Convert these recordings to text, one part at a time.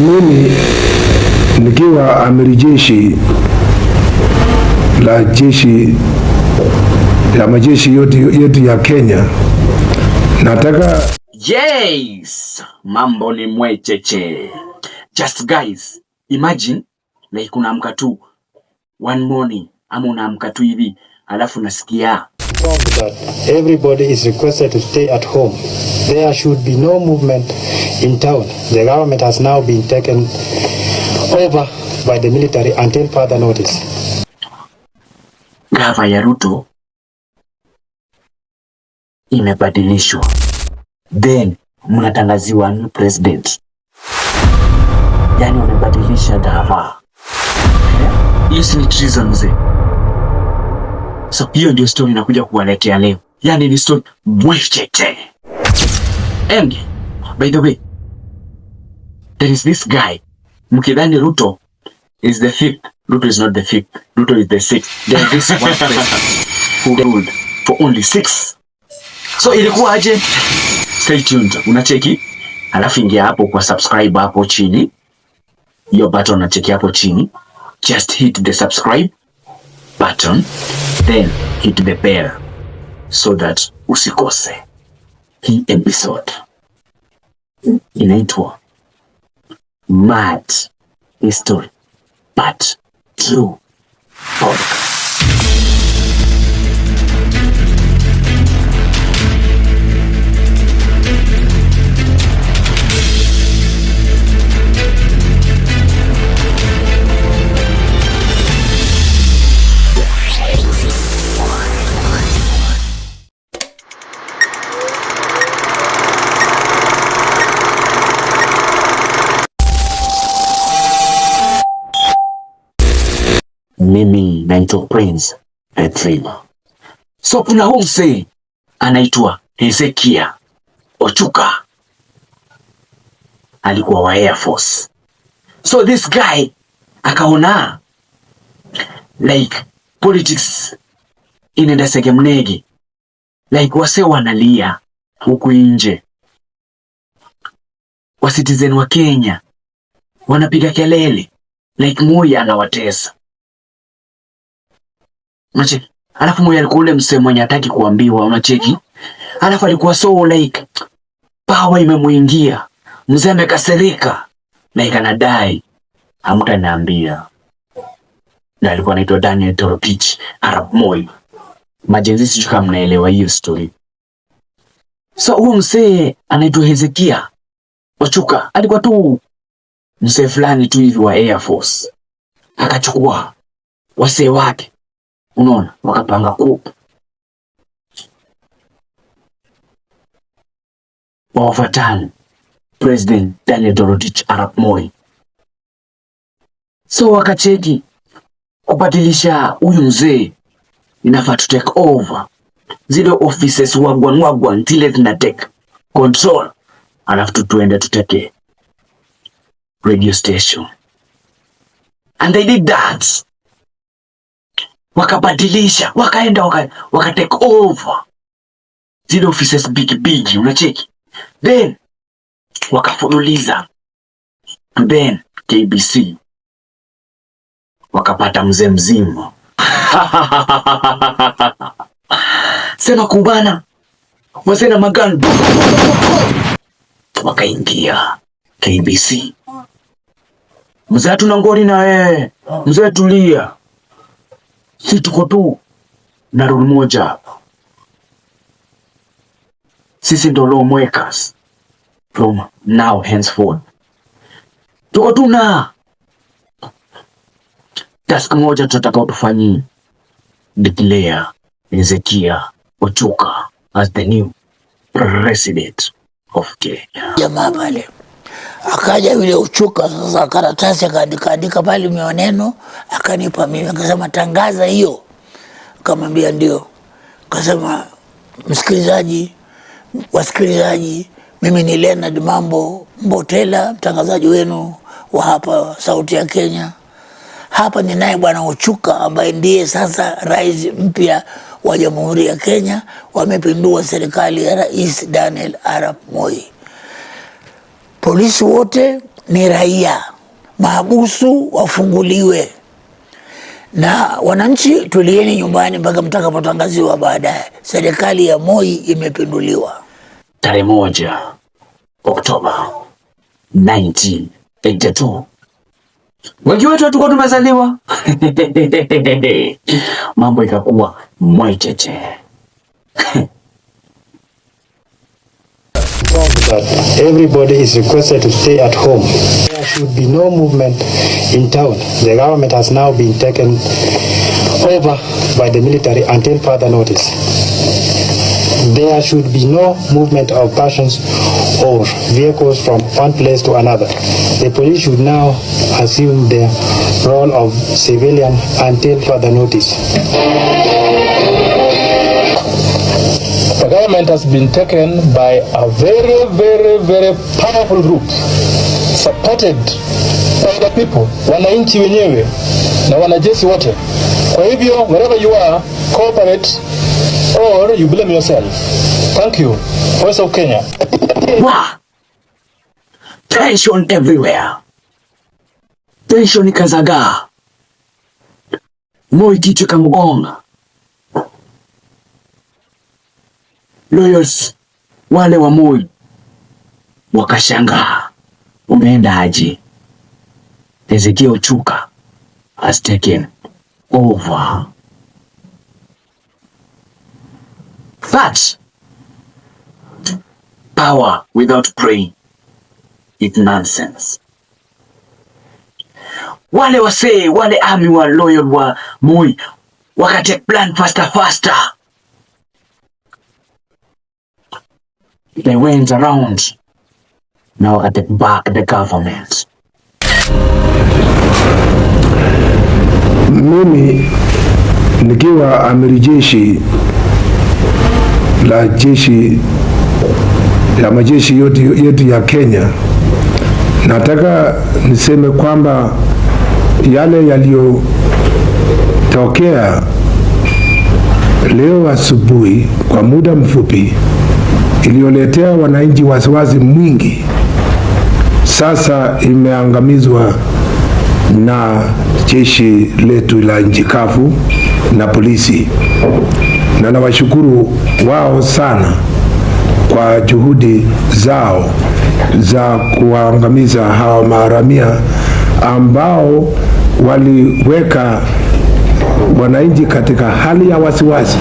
mimi nikiwa amiri jeshi la jeshi ya majeshi yote ya Kenya, nataka yes, mambo ni mwecheche. Just guys, imagine like unaamka tu one morning ama unaamka tu hivi alafu nasikia that everybody is requested to stay at home. There should be no movement in town. The government has now been taken over by the military until further notice. Gava ya Ruto imebadilishwa, then mnatangaziwa new president. Yani wamebadilisha gava. Yes, ni treason mzee. So hiyo ndio story nakuja kuwaletea leo. Yani ni story mwecheche. And by the way, there is this guy. Mkidhani Ruto is the fifth. Ruto is not the fifth. Ruto is the sixth. There is this one president who ruled for only 6. So ilikuwa aje? Stay tuned. Unacheki? Alafu ingia hapo kwa subscribe hapo chini. Your button unacheki hapo chini. Just hit the subscribe button, then hit the bell so that usikose hii episode. Inaitwa Mad History Part 2 podcast. Mimi naitwa Prince Edrima. So kuna huyu msee anaitwa Hezekia Ochuka. Alikuwa wa Air Force. So this guy akaona like politics inaenda segemnegi. Like wase wanalia huku nje. Wa citizen wa Kenya wanapiga kelele like Moi anawatesa. Unacheki? Alafu Moi alikuwa ule msemo mwenye hataki kuambiwa, unacheki? Alafu alikuwa so like power imemuingia. Mzee amekasirika. Like anadai hamtaniambia. Na alikuwa anaitwa Daniel Toroitich Arap Moi. Majenzi sijui kama mnaelewa hiyo story. So huyu mzee anaitwa Hezekia Ochuka. Alikuwa tu mzee fulani tu hivi wa Air Force. Akachukua wasee wake. Unaona, wakapanga kupu wafatani President Daniel Toroitich Arap Moi. So wakacheki kubadilisha huyu mzee, inafaa to take over zile offices wagwan zile zina take control, alafu tuende tuteke radio station. And they did that. Wakabadilisha, wakaenda waka take over zile offices big, unacheki? Then wakafululiza, then KBC wakapata mzee mzima sema kubana wazee na magani, wakaingia KBC. Mzee tuna ngori na wewe, mzee tulia, si tuko tu na rule moja hapa. Sisi ndo lawmakers from now henceforth. Tuko tu na task moja tutataka utufanyie. Declare Hezekia Ochuka as the new president of Kenya. Jamaa pale akaja yule Ochuka, sasa karatasi akaandika pale maneno, akanipa mimi, akasema tangaza hiyo. Akamwambia ndio. Akasema wasikilizaji, mimi ni Leonard Mambo Mbotela, mtangazaji wenu wa hapa Sauti ya Kenya. Hapa ni naye bwana Ochuka ambaye ndiye sasa rais mpya wa Jamhuri ya Kenya. Wamepindua serikali ya Rais Daniel Arap Moi. Polisi wote ni raia, mahabusu wafunguliwe, na wananchi tulieni nyumbani mpaka mtakapotangaziwa baadaye. Serikali ya Moi imepinduliwa. Tarehe 1 Oktoba 1982 wengi wetu hatukuwa tumezaliwa. Mambo ikakuwa mwecheche. That everybody is requested to stay at home. There should be no movement in town. The government has now been taken over by the military until further notice. There should be no movement of persons or vehicles from one place to another. The police should now assume their role of civilian until further notice. The government has been taken by a very, very, very powerful group supported by the people, wananchi wenyewe na wanajeshi wote. Kwa hivyo, wherever you are, cooperate or you blame yourself. Thank you. Voice of Kenya. Wow. Tension everywhere. Tension ikazagaa. Moi kichwa kamgonga. Lawyers wale wa Moi wakashangaa, umeenda aje? Ezekiel Chuka has taken over. That power without praying is nonsense. Wale wasee, wale army wa loyal wa Moi wakate plan faster. They went around. Now at the back the government. Mimi nikiwa amiri jeshi la jeshi ya majeshi yetu ya Kenya, nataka niseme kwamba yale yaliyotokea leo asubuhi kwa muda mfupi iliyoletea wananchi wasiwasi mwingi, sasa imeangamizwa na jeshi letu la nchi kavu na polisi, na nawashukuru wao sana kwa juhudi zao za kuangamiza hawa maharamia ambao waliweka wananchi katika hali ya wasiwasi.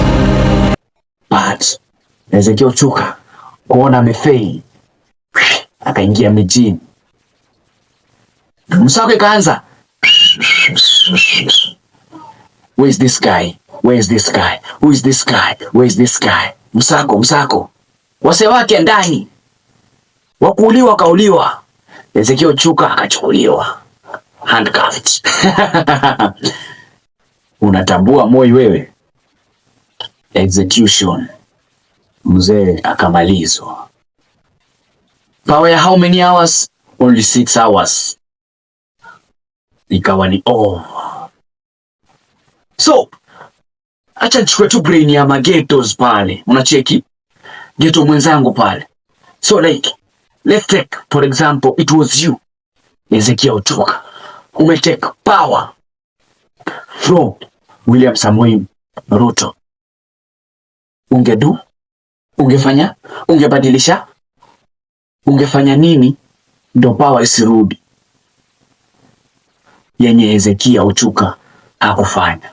But Ezekiel Chuka kuona amefei, akaingia mijini, msako ikaanza. Where is this guy? Where is this guy? Who is this guy? Where is this guy? Msako. Wase wake ndani. Wakuuliwa kauliwa. Ezekiel Chuka akachukuliwa. Handcuffed. Unatambua Moi wewe? Execution. Mzee akamalizwa. Power ya how many hours? Only 6 hours. Ikawa ni over. So, acha nichukue tu brain ya magetos pale. Unacheki ghetto mwenzangu pale. So like, let's take for example, it was you, Ezekiel Chuka. Umetake power from William Samoei Ruto. Ungefanya? Ungebadilisha? Ungefanya nini ndo power isirudi yenye Ezekiel Chuka hakufanya?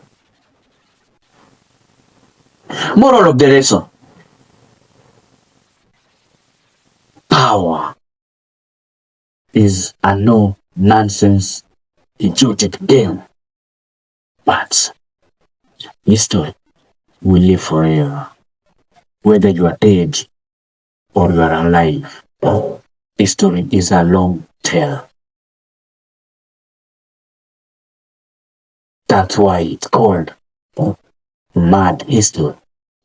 Moral of the lesson: power is a no nonsense idiotic game, but history will live forever. Whether you are dead or you are alive, history is a long tale. That's why it's called mad history,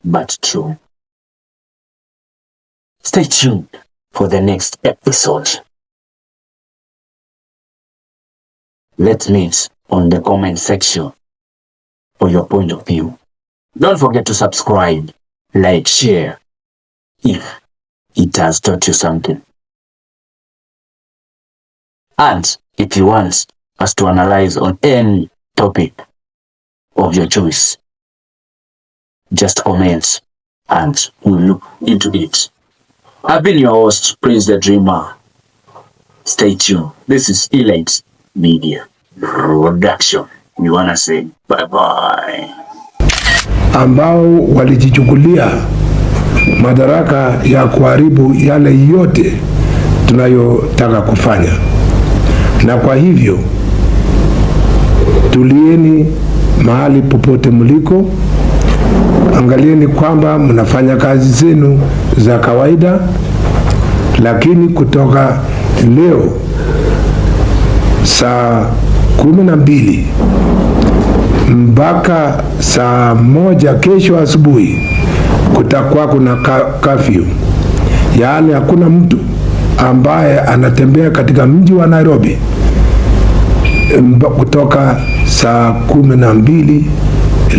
but true. Stay tuned for the next episode. Let's meet on the comment section for your point of view. Don't forget to subscribe, like, share if it has taught you something. And if you want us to analyze on any topic of your choice, just comment and we'll look into it. I've been your host, Prince the Dreamer. Stay tuned. This is Elite Media Production. You wanna say bye-bye. Ambao walijichukulia madaraka ya kuharibu yale yote tunayotaka kufanya. Na kwa hivyo tulieni mahali popote mliko, angalieni kwamba mnafanya kazi zenu za kawaida, lakini kutoka leo saa 12 mpaka saa 1 kesho asubuhi kutakuwa kuna curfew. Yaani hakuna mtu ambaye anatembea katika mji wa Nairobi kutoka saa 12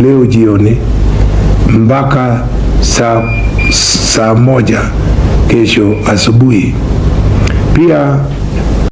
leo jioni mpaka saa 1 kesho asubuhi. Pia